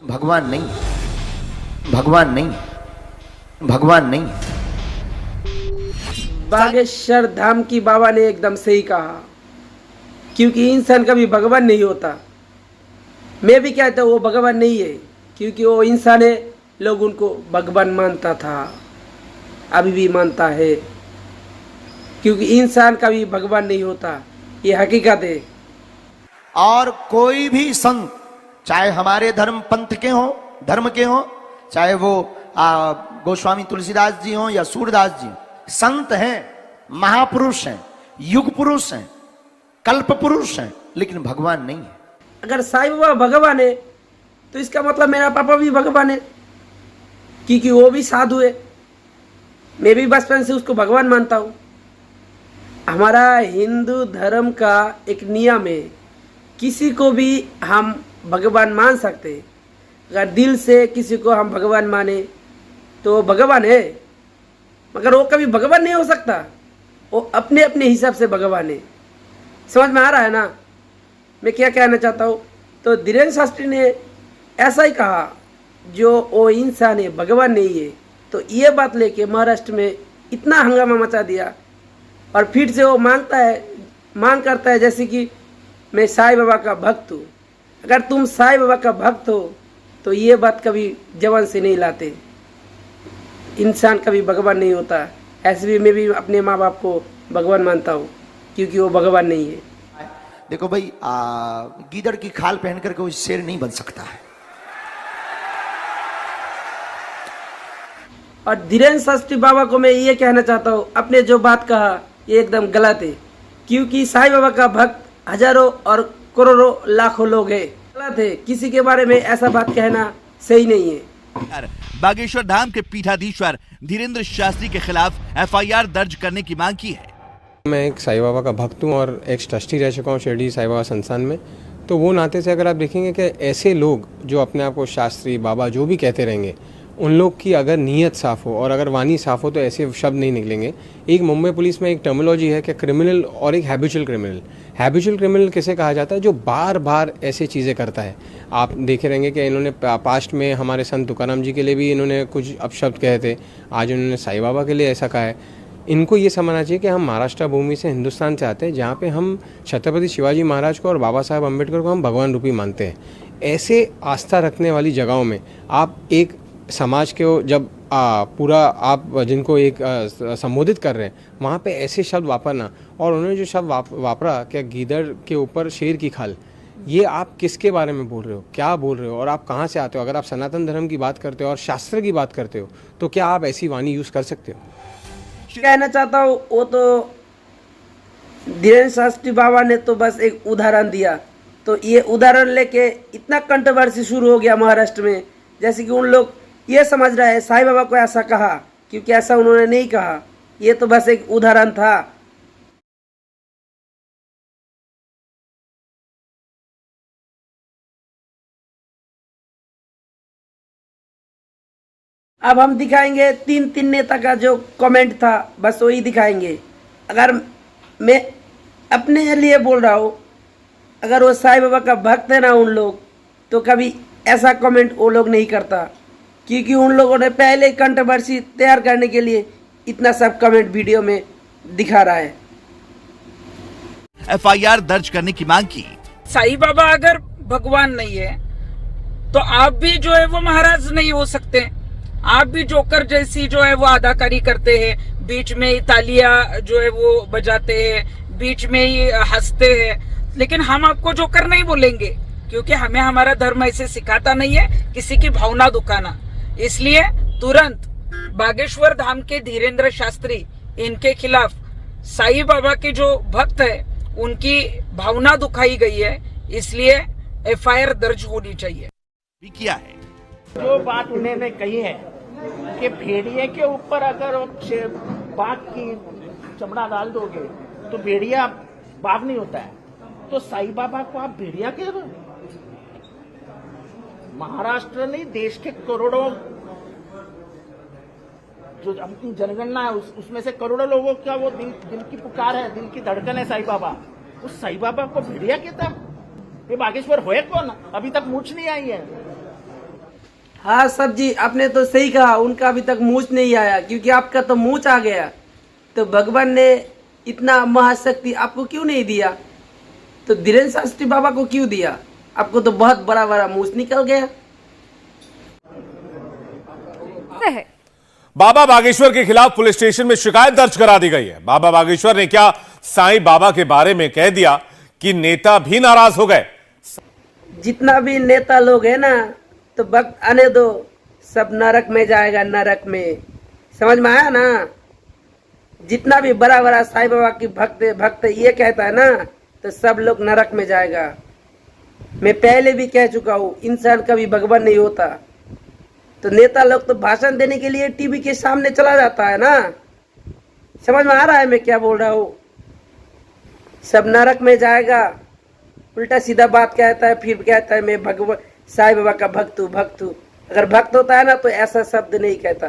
भगवान नहीं, भगवान नहीं, भगवान नहीं। बागेश्वर धाम की बाबा ने एकदम सही कहा, क्योंकि इंसान कभी भगवान नहीं होता। मैं भी कहता हूँ वो भगवान नहीं है, क्योंकि वो इंसान है, लोग उनको भगवान मानता था, अभी भी मानता है, क्योंकि इंसान कभी भगवान नहीं होता, ये हकीकत है। और कोई भी संत, चाहे हमारे धर्म पंथ के हों, धर्म के हों, चाहे वो गोस्वामी तुलसीदास जी हों या सूरदास जी, संत हैं, महापुरुष हैं, युग पुरुष हैं, कल्प पुरुष हैं, लेकिन भगवान नहीं है। अगर साईं बाबा भगवान है तो इसका मतलब मेरा पापा भी भगवान है, क्योंकि वो भी साधु है। मैं भी बचपन से उसको भगवान मानता हूँ। हमारा हिंदू धर्म का एक नियम है, किसी को भी हम भगवान मान सकते हैं। अगर दिल से किसी को हम भगवान माने तो वो भगवान है, मगर वो कभी भगवान नहीं हो सकता। वो अपने अपने हिसाब से भगवान है। समझ में आ रहा है ना मैं क्या कहना चाहता हूँ? तो धीरेन्द्र शास्त्री ने ऐसा ही कहा, जो वो इंसान है, भगवान नहीं है। तो ये बात लेके महाराष्ट्र में इतना हंगामा मचा दिया, और फिर से वो मांग करता है जैसे कि मैं साईं बाबा का भक्त हूँ। अगर तुम साईं बाबा का भक्त हो तो ये बात कभी जबान से नहीं लाते। इंसान कभी भगवान नहीं होता। ऐसे भी मैं भी अपने माँ बाप को भगवान मानता हूँ, क्योंकि वो भगवान नहीं है। देखो भाई, गीदड़ की खाल पहन करके कोई शेर नहीं बन सकता है। और धीरेन्द्र शास्त्री बाबा को मैं ये कहना चाहता हूँ, आपने जो बात कहा ये एकदम गलत है, क्योंकि साईं बाबा का भक्त हजारों और करोड़ों लाखों लोग हैं। गलत है, किसी के बारे में ऐसा बात कहना सही नहीं है। बागेश्वर धाम के पीठाधीश्वर धीरेन्द्र शास्त्री के खिलाफ एफआईआर दर्ज करने की मांग की है। मैं एक साईं बाबा का भक्त हूँ और एक्स ट्रस्टी रह चुका हूँ शिरडी साईं बाबा संस्थान में। तो वो नाते से अगर आप देखेंगे कि ऐसे लोग जो अपने आप को शास्त्री बाबा जो भी कहते रहेंगे, उन लोग की अगर नीयत साफ़ हो और अगर वाणी साफ़ हो तो ऐसे शब्द नहीं निकलेंगे। एक मुंबई पुलिस में एक टर्मिनोलॉजी है कि क्रिमिनल और एक हैबिचुअल क्रिमिनल। हैबिचुअल क्रिमिनल किसे कहा जाता है? जो बार बार ऐसे चीज़ें करता है। आप देखे रहेंगे कि इन्होंने पास्ट में हमारे संत तुकाराम जी के लिए भी इन्होंने कुछ अपशब्द कहे थे, आज इन्होंने साईं बाबा के लिए ऐसा कहा है। इनको ये समझना चाहिए कि हम महाराष्ट्र भूमि से हिंदुस्तान से आते हैं, जहाँ पे हम छत्रपति शिवाजी महाराज को और बाबा साहब अम्बेडकर को हम भगवान रूपी मानते हैं। ऐसे आस्था रखने वाली जगहों में आप एक समाज के जब पूरा आप जिनको एक संबोधित कर रहे हैं, वहाँ पे ऐसे शब्द वापरना, और उन्होंने जो शब्द वापरा क्या गीदड़ के ऊपर शेर की खाल, ये आप किसके बारे में बोल रहे हो, क्या बोल रहे हो और आप कहाँ से आते हो? अगर आप सनातन धर्म की बात करते हो और शास्त्र की बात करते हो तो क्या आप ऐसी वाणी यूज़ कर सकते हो? कहना चाहता हूँ, वो तो धीरेन्द्र शास्त्री बाबा ने तो बस एक उदाहरण दिया, तो ये उदाहरण लेके इतना कंट्रोवर्सी शुरू हो गया महाराष्ट्र में, जैसे कि उन लोग ये समझ रहे हैं साईं बाबा को ऐसा कहा, क्योंकि ऐसा उन्होंने नहीं कहा, ये तो बस एक उदाहरण था। अब हम दिखाएंगे तीन नेता का जो कमेंट था, बस वही दिखाएंगे। अगर मैं अपने लिए बोल रहा हूँ, अगर वो साईं बाबा का भक्त है ना उन लोग, तो कभी ऐसा कमेंट वो लोग नहीं करता, क्योंकि उन लोगों ने पहले कंट्रोवर्सी तैयार करने के लिए इतना सब कमेंट वीडियो में दिखा रहा है। एफआईआर दर्ज करने की मांग की। साईं बाबा अगर भगवान नहीं है तो आप भी जो है वो महाराज नहीं हो सकते। आप भी जोकर जैसी जो है वो अदाकारी करते हैं, बीच में ही तालियां जो है वो बजाते हैं, बीच में ही हंसते हैं, लेकिन हम आपको जोकर नहीं बोलेंगे, क्योंकि हमें हमारा धर्म ऐसे सिखाता नहीं है किसी की भावना दुखाना। इसलिए तुरंत बागेश्वर धाम के धीरेन्द्र शास्त्री, इनके खिलाफ साईं बाबा के जो भक्त है उनकी भावना दुखाई गई है, इसलिए एफआईआर दर्ज होनी चाहिए। भी किया है। जो बात उन्होंने कही है कि भेड़िए के ऊपर अगर बाघ की चमड़ा डाल दोगे तो भेड़िया बाघ नहीं होता है, तो साईं बाबा को आप भेड़िया कह रहे हो? महाराष्ट्र नहीं, देश के करोड़ों जो अपनी जनगणना है उसमें से करोड़ों लोगों का वो दिल की पुकार है, दिल की धड़कन है साईं बाबा। उस साईं बाबा को भेड़िया कहता? ये बागेश्वर होए कौन? अभी तक मूछ नहीं आई है। हाँ सब जी, आपने तो सही कहा, उनका अभी तक मूंछ नहीं आया, क्योंकि आपका तो मूंछ आ गया। तो भगवान ने इतना महाशक्ति आपको क्यों नहीं दिया? तो धीरेन्द्र शास्त्री बाबा को क्यों दिया? आपको तो बहुत बड़ा बड़ा मूंछ निकल गया। बाबा बागेश्वर के खिलाफ पुलिस स्टेशन में शिकायत दर्ज करा दी गई है। बाबा बागेश्वर ने क्या साईं बाबा के बारे में कह दिया कि नेता भी नाराज हो गए। जितना भी नेता लोग है ना, तो वक्त आने दो, सब नरक में जाएगा, नरक में। समझ में आया ना? जितना भी बड़ा बड़ा साईं बाबा की भक्त ये कहता है ना, तो सब लोग नरक में जाएगा। मैं पहले भी कह चुका हूँ, इंसान कभी भगवान नहीं होता। तो नेता लोग तो भाषण देने के लिए टीवी के सामने चला जाता है ना। समझ में आ रहा है मैं क्या बोल रहा हूँ? सब नरक में जाएगा, उल्टा सीधा बात कहता है, फिर कहता है मैं भगवान साईं बाबा का भक्त हूँ। अगर भक्त होता है ना तो ऐसा शब्द नहीं कहता।